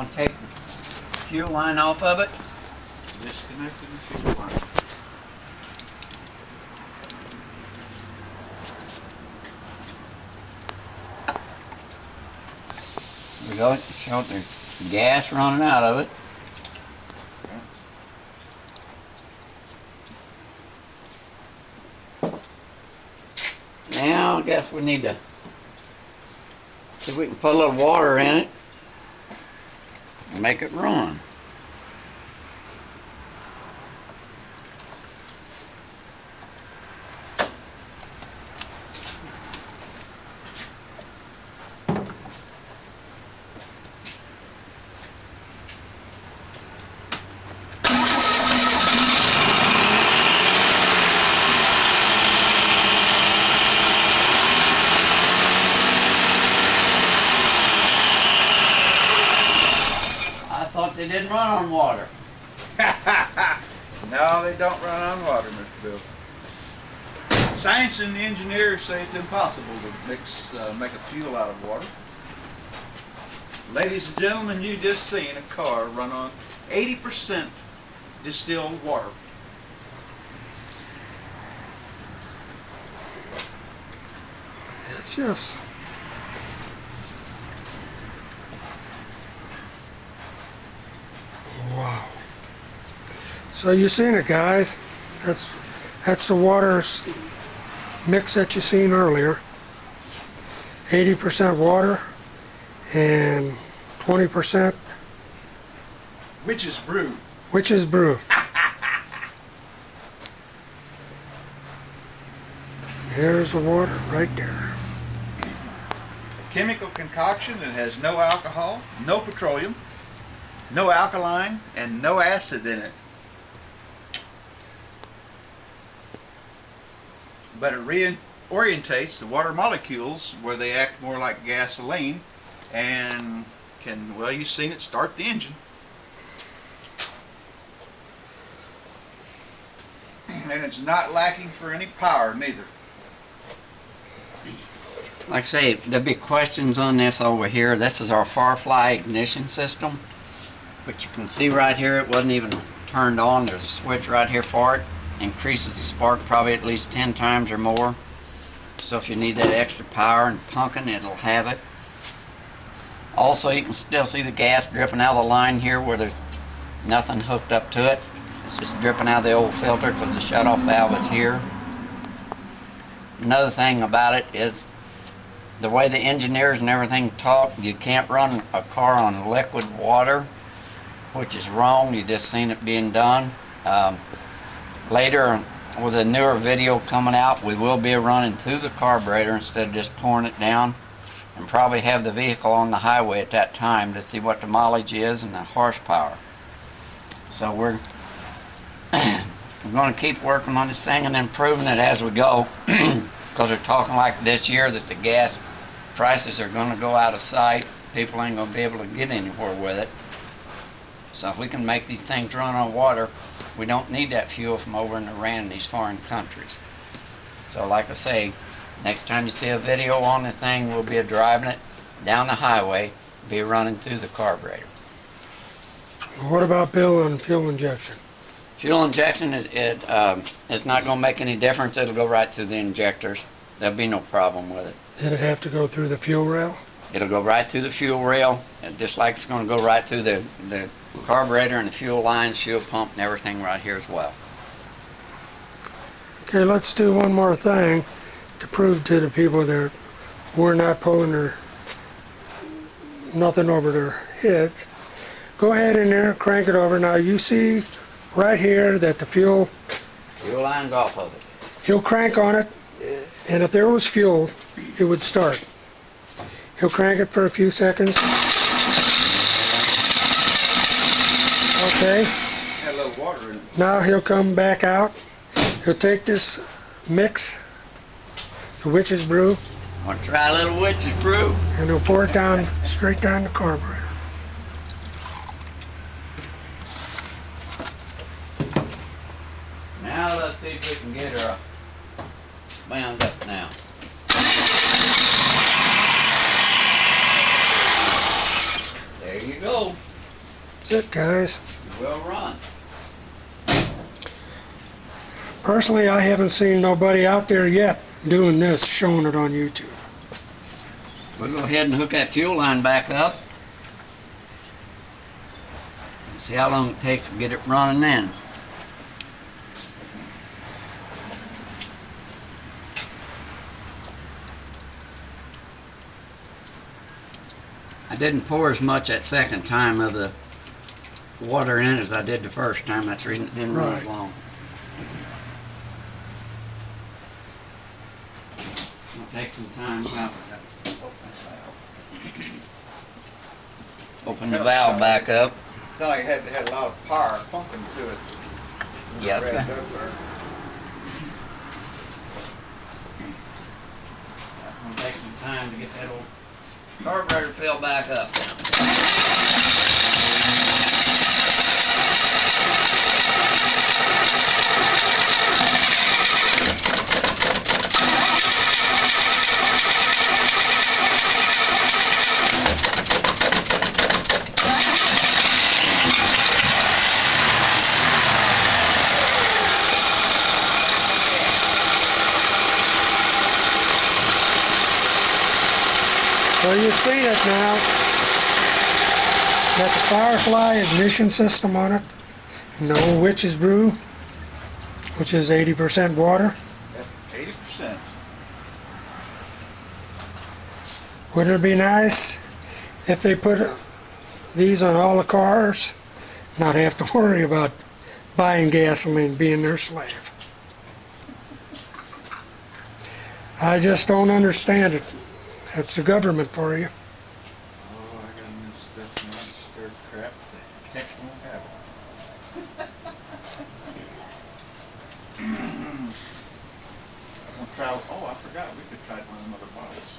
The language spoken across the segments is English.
I'll take the fuel line off of it. Disconnected the fuel line. There we go. Show the gas running out of it. Now I guess we need to see if we can put a little water in it and make it run. They didn't run on water. No, they don't run on water, Mr. Bill. Science and engineers say it's impossible to make a fuel out of water. Ladies and gentlemen, you just seen a car run on 80% distilled water. It's just... Wow. So you seen it, guys. That's the water mix that you seen earlier. 80% water and 20% Witch's brew. witch's brew. Here's the water right there. A chemical concoction that has no alcohol, no petroleum, no alkaline, and no acid in it. But it reorientates the water molecules where they act more like gasoline and can, well, you've seen it start the engine. And it's not lacking for any power neither. Like I say, there'll be questions on this over here. This is our Firefly ignition system. But you can see right here, it wasn't even turned on. There's a switch right here for it. Increases the spark probably at least 10 times or more. So if you need that extra power and pumping, it'll have it. Also, you can still see the gas dripping out of the line here where there's nothing hooked up to it. It's just dripping out of the old filter because the shut-off valve is here. Another thing about it is the way the engineers and everything talk, you can't run a car on liquid water, which is wrong. You just seen it being done. Later, with a newer video coming out, we will be running through the carburetor instead of just pouring it down, and probably have the vehicle on the highway at that time to see what the mileage is and the horsepower. So we're going to keep working on this thing and improving it as we go, because they're talking like this year that the gas prices are going to go out of sight. People ain't going to be able to get anywhere with it. So if we can make these things run on water, we don't need that fuel from over in Iran and these foreign countries. So like I say, next time you see a video on the thing, we'll be driving it down the highway, be running through the carburetor. What about Bill and fuel injection? Fuel injection is not going to make any difference. It'll go right through the injectors. There'll be no problem with it. Did it have to go through the fuel rail? It'll go right through the fuel rail, just like it's going to go right through the carburetor and the fuel lines, fuel pump, and everything right here as well. Okay, let's do one more thing to prove to the people that we're not pulling nothing over their heads. Go ahead in there, crank it over. Now you see right here that the fuel line's off of it. He'll crank on it, and if there was fuel, it would start. He'll crank it for a few seconds. Okay. Had a little water in it. Now he'll come back out. He'll take this mix, the witch's brew, Want to try a little witch's brew? and he'll pour it down, straight down the carburetor. Now let's see if we can get her bound up now. There you go. That's it, guys. Well run. Personally, I haven't seen nobody out there yet doing this, showing it on YouTube. We'll go ahead and hook that fuel line back up. See how long it takes to get it running then. I didn't pour as much that second time of the water in as I did the first time. That's the reason it didn't run as Right. long. It'll take some time. Open the valve back up. Sounded like it had a lot of power pumping to it. Yeah, it's Revved got- up there. That's gonna take some time to get that old carburetor filled back up. So you see it now. Got the Firefly ignition system on it. No Witch's Brew, which is 80% water. Yep, 80%. Would it be nice if they put these on all the cars? Not have to worry about buying gasoline, being their slave. I just don't understand it. That's the government for you. Oh, I got new stuff and stirred crap. That won't happen. I'm gonna try. Oh, I forgot. We could try one of them other bottles.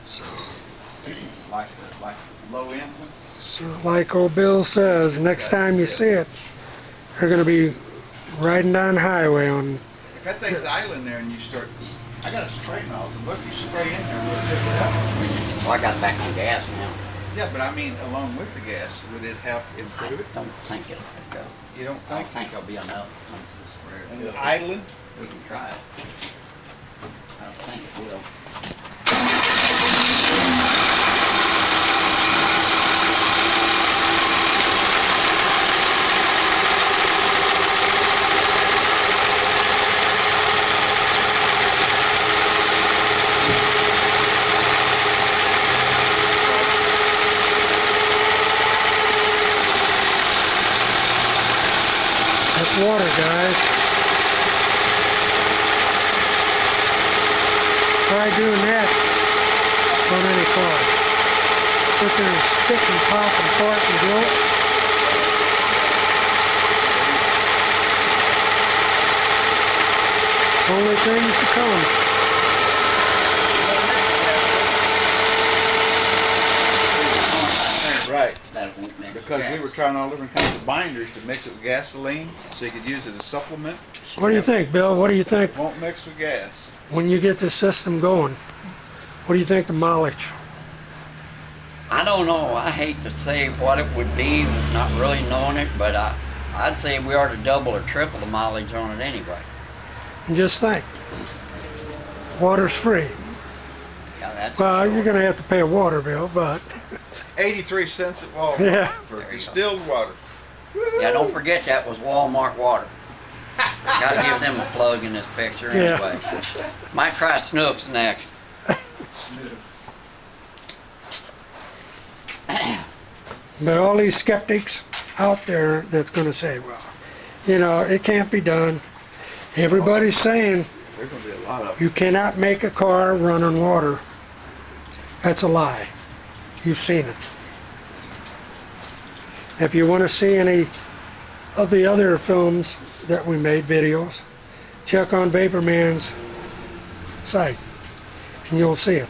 So, Like the low end one. so like old Bill says, next time you see it, you're going to be riding down the highway on. If that thing's idling there and you start, I got a spray nozzle. What if you spray in there and we'll tip it up? Well, I got back on gas now. Yeah, but I mean, along with the gas, would it help I improve it? don't think it'll go. You don't I think? don't think it'll be enough. And idling? We can try it. I don't think it will. That's water, guys. Try doing that on any car. Sit there and stick and pop and fart and blow. Only things to come. Right. That won't mix Because we gas. were trying all different kinds of binders to mix it with gasoline, so you could use it as a supplement. What do you think, Bill? What do you think Won't mix with gas. when you get the system going? What do you think the mileage? I don't know. I hate to say what it would be, not really knowing it, but I'd say we ought to double or triple the mileage on it anyway. And just think, water's free. Yeah, that's Well, for you're sure. gonna have to pay a water bill, but 83 cents at Walmart Yeah. for There you go. distilled water. Yeah, don't forget that was Walmart water. Gotta give them a plug in this picture Yeah. anyway. Might try Snooks next. but all these skeptics out there that's gonna say, well, you know, it can't be done. Everybody's saying There's going to be a lot of you cannot make a car run on water. That's a lie. You've seen it. If you want to see any of the other films that we made, videos, check on Vaporman's site and you'll see it.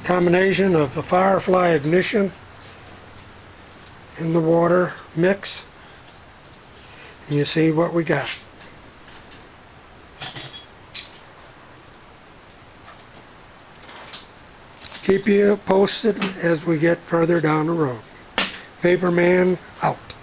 Combination of the Firefly ignition and the water mix, and you see what we got. keep you posted as we get further down the road. Paperman out.